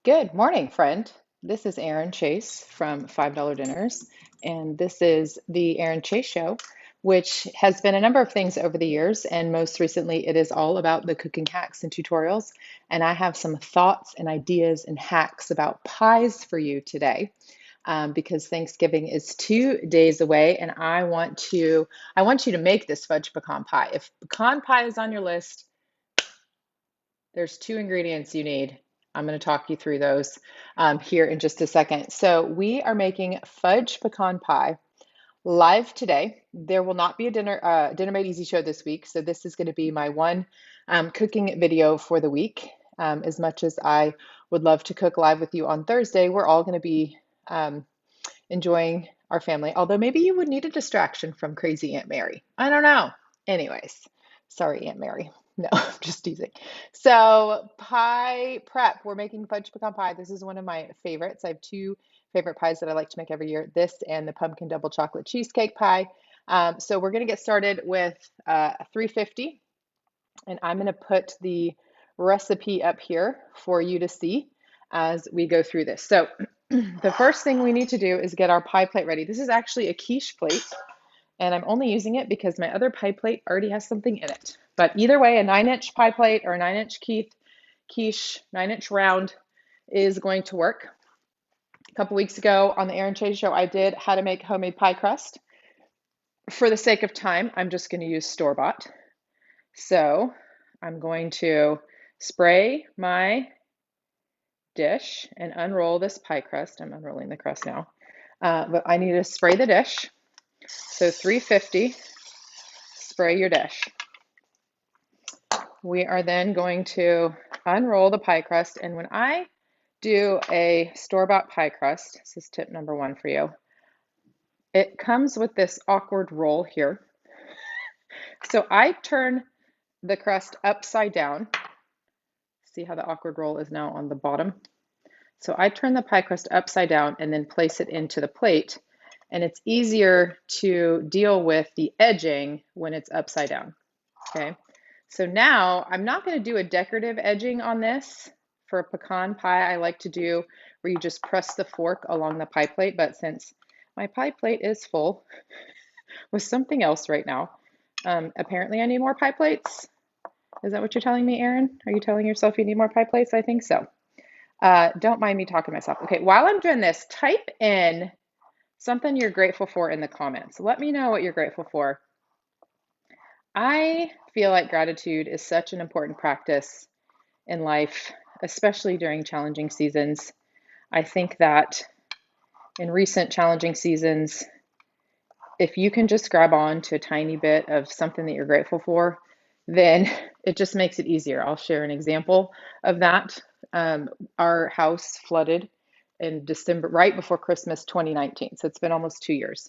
Good morning, friend. This is Erin Chase from $5 Dinners, and this is the Erin Chase Show, which has been a number of things over the years, and most recently, it is all about the cooking hacks and tutorials. And I have some thoughts and ideas and hacks about pies for you today, because Thanksgiving is 2 days away, and I want you to make this fudge pecan pie. If pecan pie is on your list, there's two ingredients you need. I'm going to talk you through those here in just a second. So we are making fudge pecan pie live today. There will not be a dinner made easy show this week, so this is going to be my one cooking video for the week. As much as I would love to cook live with you on Thursday, we're all going to be enjoying our family. Although maybe you would need a distraction from crazy Aunt Mary. I don't know. Anyways, sorry, Aunt Mary. No, I'm just teasing. So, pie prep. We're making fudge pecan pie. This is one of my favorites. I have two favorite pies that I like to make every year, this and the pumpkin double chocolate cheesecake pie. So we're going to get started with 350, and I'm going to put the recipe up here for you to see as we go through this. So the first thing we need to do is get our pie plate ready. This is actually a quiche plate, and I'm only using it because my other pie plate already has something in it. But either way, a 9-inch pie plate or a 9-inch quiche, 9-inch round is going to work. A couple weeks ago on the Erin Chase Show, I did how to make homemade pie crust. For the sake of time, I'm just going to use store-bought. So I'm going to spray my dish and unroll this pie crust. I'm unrolling the crust now, but I need to spray the dish. So 350, spray your dish. We are then going to unroll the pie crust, and when I do a store-bought pie crust, this is tip number one for you, it comes with this awkward roll here. So I turn the crust upside down. See how the awkward roll is now on the bottom? So I turn the pie crust upside down and then place it into the plate. And it's easier to deal with the edging when it's upside down. Okay. So now I'm not going to do a decorative edging on this. For a pecan pie, I like to do where you just press the fork along the pie plate. But since my pie plate is full with something else right now, apparently I need more pie plates. Is that what you're telling me, Erin? Are you telling yourself you need more pie plates? I think so. Don't mind me talking to myself. Okay, while I'm doing this, type in something you're grateful for in the comments. Let me know what you're grateful for. I feel like gratitude is such an important practice in life, especially during challenging seasons. I think that in recent challenging seasons, if you can just grab on to a tiny bit of something that you're grateful for, then it just makes it easier. I'll share an example of that. Our house flooded in December, right before Christmas 2019. So it's been almost 2 years.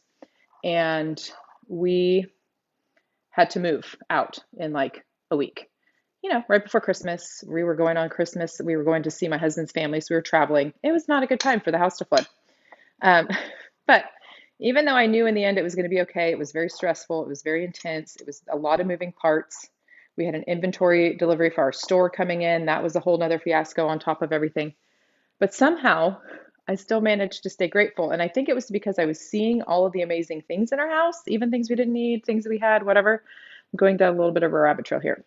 And we had to move out in like a week. Right before Christmas, we were going on Christmas. We were going to see my husband's family, so we were traveling. It was not a good time for the house to flood. Um, but even though I knew in the end it was going to be okay, it was very stressful. It was very intense. It was a lot of moving parts. We had an inventory delivery for our store coming in. That was a whole nother fiasco on top of everything. But somehow I still managed to stay grateful. And I think it was because I was seeing all of the amazing things in our house, even things we didn't need, things that we had, whatever. I'm going down a little bit of a rabbit trail here.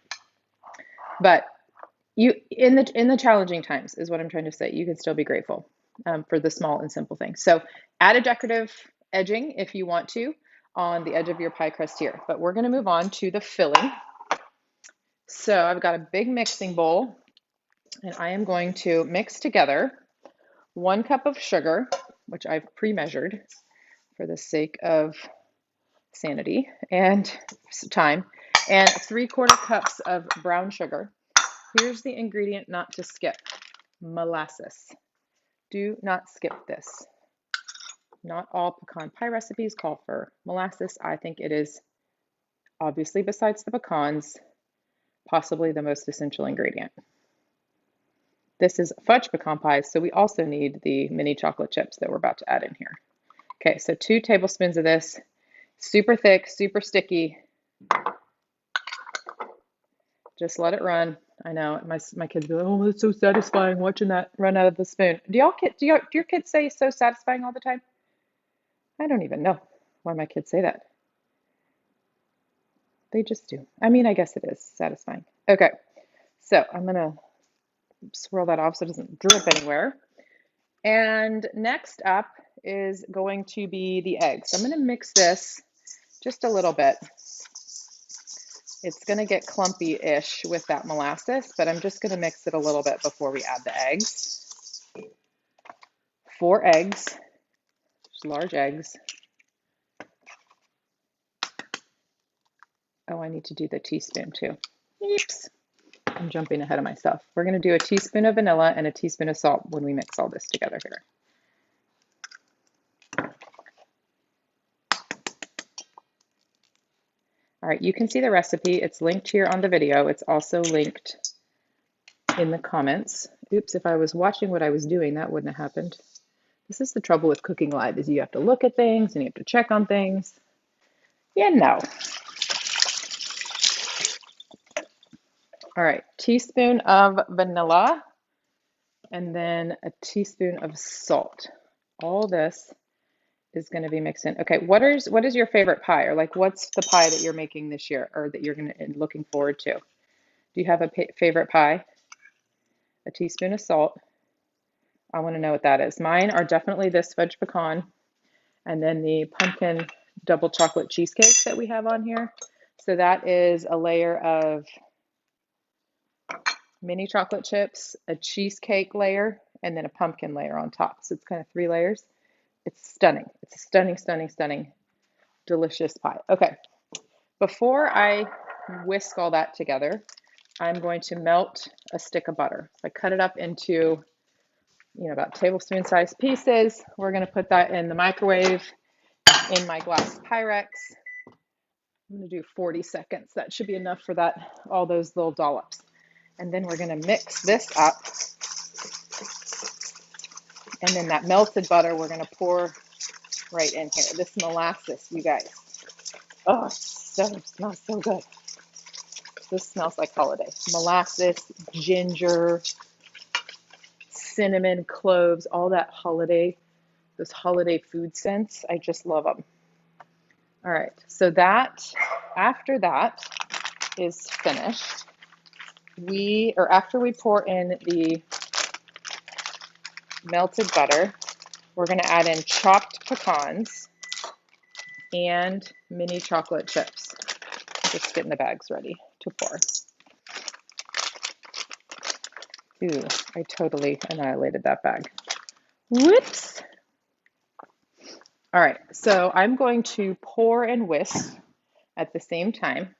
But you in the challenging times is what I'm trying to say. You can still be grateful for the small and simple things. So add a decorative edging if you want to on the edge of your pie crust here. But we're going to move on to the filling. So I've got a big mixing bowl, and I am going to mix together 1 cup of sugar, which I've pre-measured for the sake of sanity and time, and 3/4 cups of brown sugar. Here's the ingredient not to skip: molasses. Do not skip this. Not all pecan pie recipes call for molasses. I think it is, obviously, besides the pecans, possibly the most essential ingredient. This is fudge pecan pie, so we also need the mini chocolate chips that we're about to add in here. Okay, so 2 tablespoons of this. Super thick, super sticky. Just let it run. I know my kids go, oh, it's so satisfying watching that run out of the spoon. Do your kids say so satisfying all the time? I don't even know why my kids say that. They just do. I mean, I guess it is satisfying. Okay, so I'm gonna swirl that off so it doesn't drip anywhere. And next up is going to be the eggs. I'm gonna mix this just a little bit. It's gonna get clumpy-ish with that molasses, but I'm just gonna mix it a little bit before we add the eggs. 4 eggs, just large eggs. Oh, I need to do the teaspoon too. Oops, I'm jumping ahead of myself. We're gonna do a teaspoon of vanilla and a teaspoon of salt when we mix all this together here. All right, you can see the recipe. It's linked here on the video. It's also linked in the comments. Oops, if I was watching what I was doing, that wouldn't have happened. This is the trouble with cooking live, is you have to look at things and you have to check on things. Yeah, no. All right, teaspoon of vanilla and then a teaspoon of salt. All this is going to be mixed in. Okay, what is your favorite pie, or like what's the pie that you're making this year or that you're looking forward to? Do you have a favorite pie? A teaspoon of salt. I want to know what that is. Mine are definitely this fudge pecan and then the pumpkin double chocolate cheesecake that we have on here. So that is a layer of mini chocolate chips, a cheesecake layer, and then a pumpkin layer on top. So it's kind of 3 layers. It's stunning. It's a stunning, stunning, stunning, delicious pie. Okay, before I whisk all that together, I'm going to melt a stick of butter. So I cut it up into, about tablespoon sized pieces. We're going to put that in the microwave in my glass Pyrex. I'm going to do 40 seconds. That should be enough for that, all those little dollops. And then we're going to mix this up. And then that melted butter, we're going to pour right in here. This molasses, you guys. Oh, it smells so good. This smells like holiday. Molasses, ginger, cinnamon, cloves, all that holiday, those holiday food scents. I just love them. All right, so after that is finished, after we pour in the melted butter, we're going to add in chopped pecans and mini chocolate chips. Just getting the bags ready to pour. Ooh, I totally annihilated that bag. Whoops. All right, so I'm going to pour and whisk at the same time.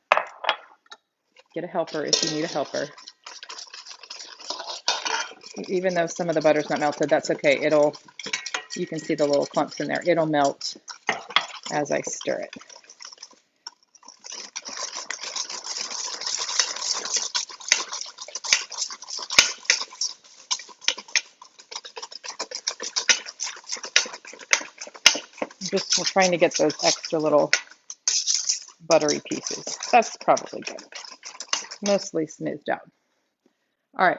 Get a helper if you need a helper. Even though some of the butter's not melted, that's okay. You can see the little clumps in there. It'll melt as I stir it. We're trying to get those extra little buttery pieces. That's probably good. Mostly smoothed out. All right,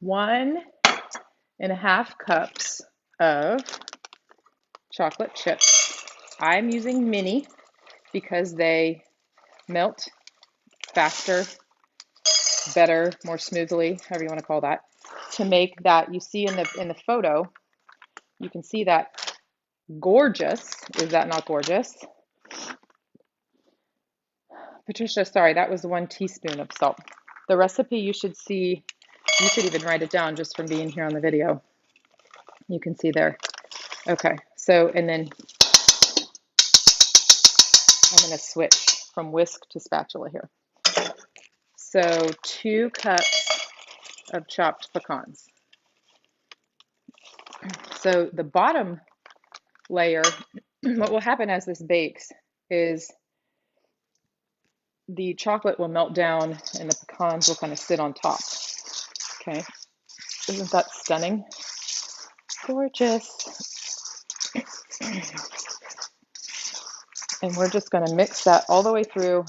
1.5 cups of chocolate chips. I'm using mini because they melt faster, better, more smoothly, however you want to call that. To make that, you see in the photo, you can see that gorgeous. Is that not gorgeous? Patricia, sorry, that was 1 teaspoon of salt. The recipe you should see, you should even write it down just from being here on the video. You can see there. Okay, so, and then I'm going to switch from whisk to spatula here. So 2 cups of chopped pecans. So the bottom layer, what will happen as this bakes is the chocolate will melt down and the pecans will kind of sit on top. Okay, isn't that stunning? Gorgeous. And we're just going to mix that all the way through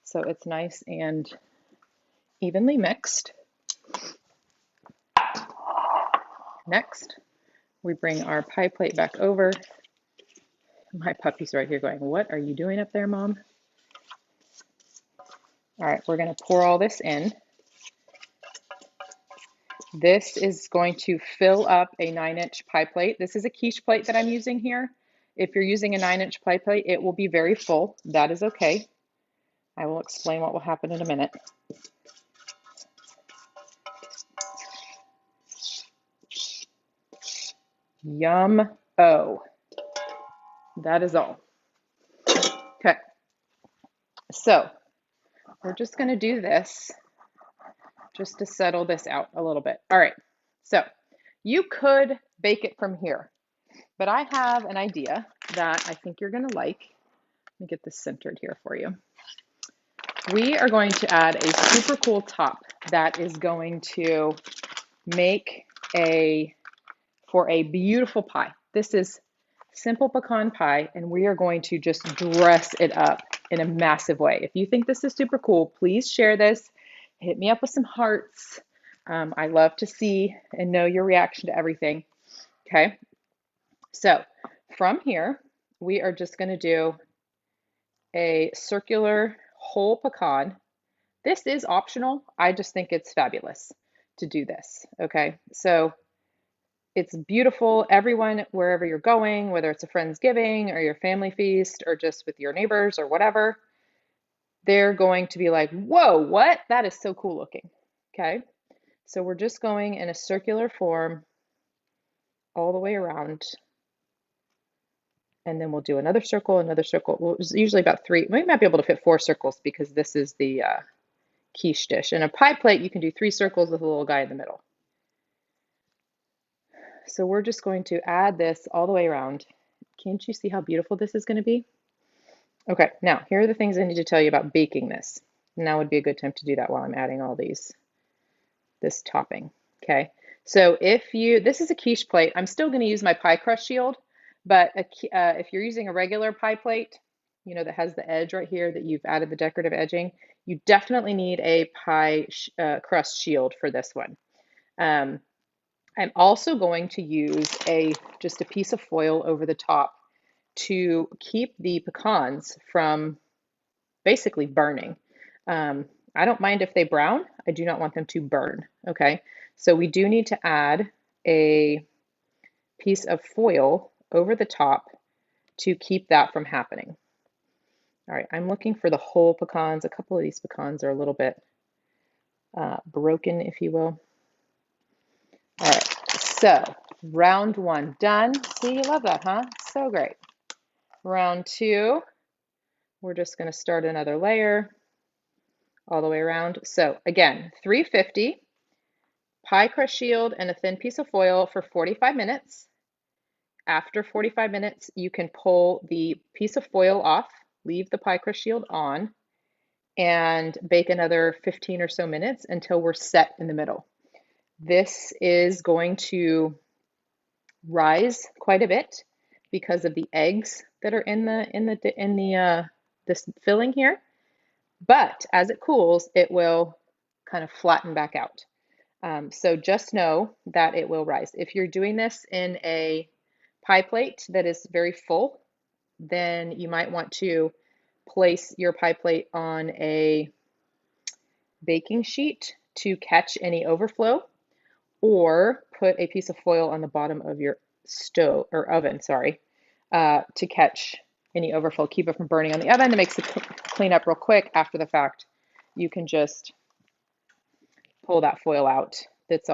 so it's nice and evenly mixed. Next, we bring our pie plate back over. My puppy's right here going, "What are you doing up there, Mom?" All right, we're going to pour all this in. This is going to fill up a 9-inch pie plate. This is a quiche plate that I'm using here. If you're using a 9-inch pie plate, it will be very full. That is okay. I will explain what will happen in a minute. Yum. Oh, that is all. Okay, so we're just going to do this just to settle this out a little bit. All right, so you could bake it from here, but I have an idea that I think you're going to like. Let me get this centered here for you. We are going to add a super cool top that is going to make for a beautiful pie. This is simple pecan pie, and we are going to just dress it up in a massive way. If you think this is super cool, please share this. Hit me up with some hearts. I love to see and know your reaction to everything. Okay, so from here, we are just going to do a circular whole pecan. This is optional. I just think it's fabulous to do this. Okay, so it's beautiful. Everyone, wherever you're going, whether it's a Friendsgiving or your family feast or just with your neighbors or whatever, they're going to be like, "Whoa, what? That is so cool looking." Okay, so we're just going in a circular form all the way around. And then we'll do another circle, another circle. Well, it's usually about 3. We might be able to fit 4 circles because this is the quiche dish. In a pie plate, you can do 3 circles with a little guy in the middle. So we're just going to add this all the way around. Can't you see how beautiful this is going to be? Okay, now here are the things I need to tell you about baking this. Now would be a good time to do that while I'm adding all this topping. Okay, so this is a quiche plate. I'm still going to use my pie crust shield, but if you're using a regular pie plate, that has the edge right here that you've added the decorative edging, you definitely need a pie crust shield for this one. I'm also going to use just a piece of foil over the top to keep the pecans from basically burning. I don't mind if they brown. I do not want them to burn. Okay, so we do need to add a piece of foil over the top to keep that from happening. All right, I'm looking for the whole pecans. A couple of these pecans are a little bit broken, if you will. All right, so round 1 done. See, you love that, huh? So great. Round 2, we're just going to start another layer all the way around. So again, 350, pie crust shield and a thin piece of foil for 45 minutes. After 45 minutes, you can pull the piece of foil off, leave the pie crust shield on, and bake another 15 or so minutes until we're set in the middle. This is going to rise quite a bit because of the eggs that are in this filling here. But as it cools, it will kind of flatten back out. So just know that it will rise. If you're doing this in a pie plate that is very full, then you might want to place your pie plate on a baking sheet to catch any overflow, or put a piece of foil on the bottom of your stove or oven, sorry, to catch any overflow, keep it from burning on the oven. That makes the cleanup real quick. After the fact, you can just pull that foil out. That's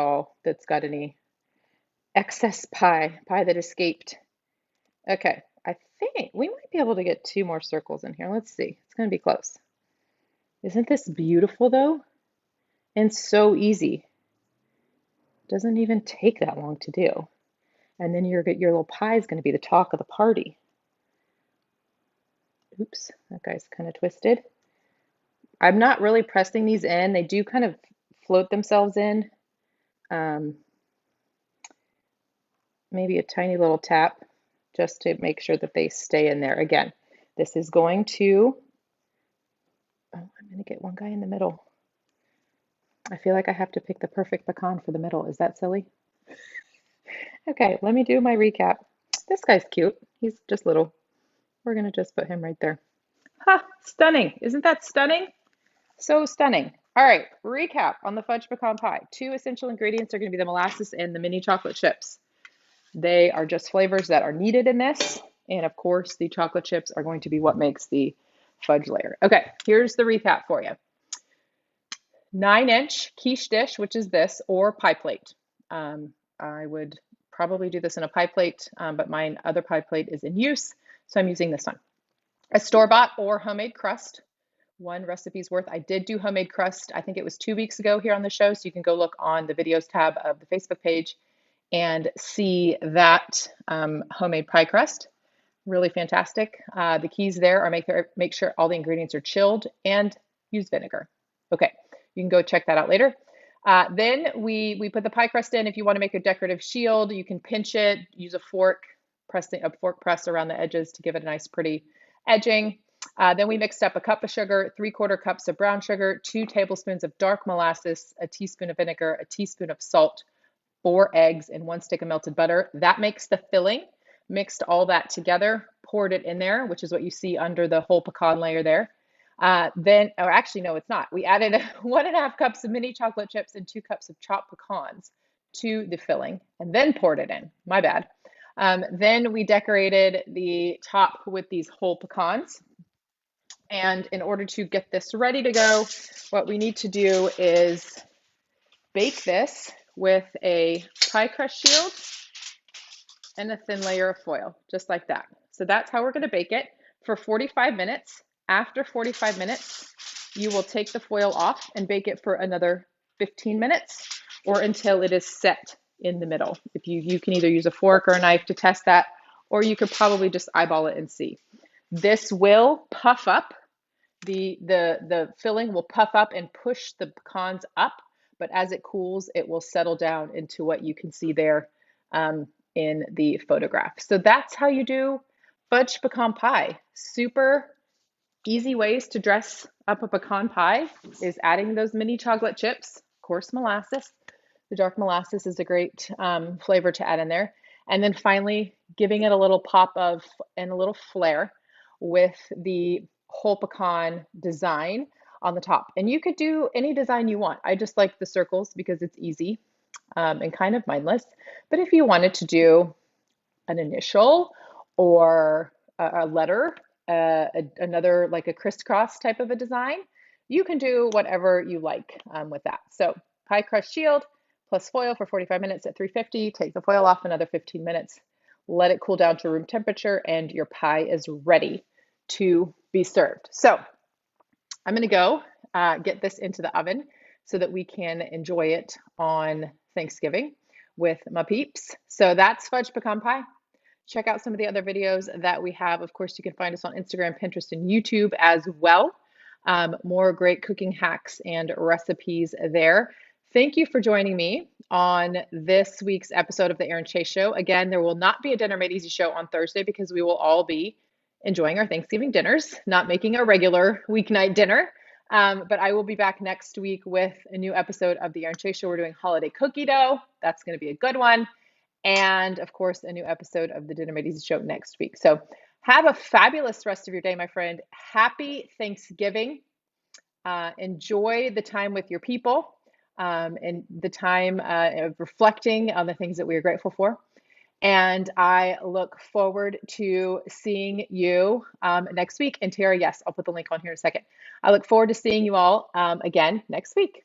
got any excess pie that escaped. Okay, I think we might be able to get 2 more circles in here. Let's see. It's going to be close. Isn't this beautiful though? And so easy. Doesn't even take that long to do. And then your little pie is going to be the talk of the party. Oops, that guy's kind of twisted. I'm not really pressing these in. They do kind of float themselves in. Maybe a tiny little tap just to make sure that they stay in there. Again, this is going to, I'm going to get one guy in the middle. I feel like I have to pick the perfect pecan for the middle. Is that silly? Okay, let me do my recap. This guy's cute. He's just little. We're gonna just put him right there. Ha! Stunning. Isn't that stunning? So stunning. All right, recap on the fudge pecan pie. Two essential ingredients are going to be the molasses and the mini chocolate chips. They are just flavors that are needed in this. And of course, the chocolate chips are going to be what makes the fudge layer. Okay, here's the recap for you. 9-inch quiche dish, which is this, or pie plate. I would probably do this in a pie plate, but my other pie plate is in use, so I'm using this one. A store-bought or homemade crust, one recipe's worth. I did do homemade crust, I think it was 2 weeks ago here on the show, so you can go look on the videos tab of the Facebook page and see that homemade pie crust. Really fantastic. The keys there are make sure all the ingredients are chilled and use vinegar. Okay, you can go check that out later. Then we put the pie crust in. If you want to make a decorative shield, you can pinch it, use a fork, a fork press around the edges to give it a nice pretty edging. Then we mixed up a cup of sugar, 3/4 cups of brown sugar, 2 tablespoons of dark molasses, a teaspoon of vinegar, a teaspoon of salt, 4 eggs, and 1 stick of melted butter. That makes the filling. Mixed all that together, poured it in there, which is what you see under the whole pecan layer there. Or actually, no, it's not. We added 1.5 cups of mini chocolate chips and 2 cups of chopped pecans to the filling and then poured it in. My bad. Then we decorated the top with these whole pecans. And in order to get this ready to go, what we need to do is bake this with a pie crust shield and a thin layer of foil, just like that. So that's how we're going to bake it for 45 minutes. After 45 minutes, you will take the foil off and bake it for another 15 minutes or until it is set in the middle. If you can either use a fork or a knife to test that, or you could probably just eyeball it and see. This will puff up. The filling will puff up and push the pecans up, but as it cools, it will settle down into what you can see there in the photograph. So that's how you do fudge pecan pie. Super easy ways to dress up a pecan pie is adding those mini chocolate chips, of course, molasses. The dark molasses is a great flavor to add in there. And then finally, giving it a little pop of and a little flair with the whole pecan design on the top. And you could do any design you want. I just like the circles because it's easy and kind of mindless. But if you wanted to do an initial or a letter, another like a crisscross type of a design, you can do whatever you like with that. So pie crust shield plus foil for 45 minutes at 350. Take the foil off another 15 minutes. Let it cool down to room temperature and your pie is ready to be served. So I'm going to go get this into the oven so that we can enjoy it on Thanksgiving with my peeps. So that's fudge pecan pie. Check out some of the other videos that we have. Of course, you can find us on Instagram, Pinterest, and YouTube as well. More great cooking hacks and recipes there. Thank you for joining me on this week's episode of the Erin Chase Show. Again, there will not be a Dinner Made Easy show on Thursday because we will all be enjoying our Thanksgiving dinners, not making a regular weeknight dinner. But I will be back next week with a new episode of the Erin Chase Show. We're doing holiday cookie dough. That's going to be a good one. And of course, a new episode of the Dinner Made Easy Show next week. So have a fabulous rest of your day, my friend. Happy Thanksgiving. Enjoy the time with your people and the time of reflecting on the things that we are grateful for. And I look forward to seeing you next week. And Tara, yes, I'll put the link on here in a second. I look forward to seeing you all again next week.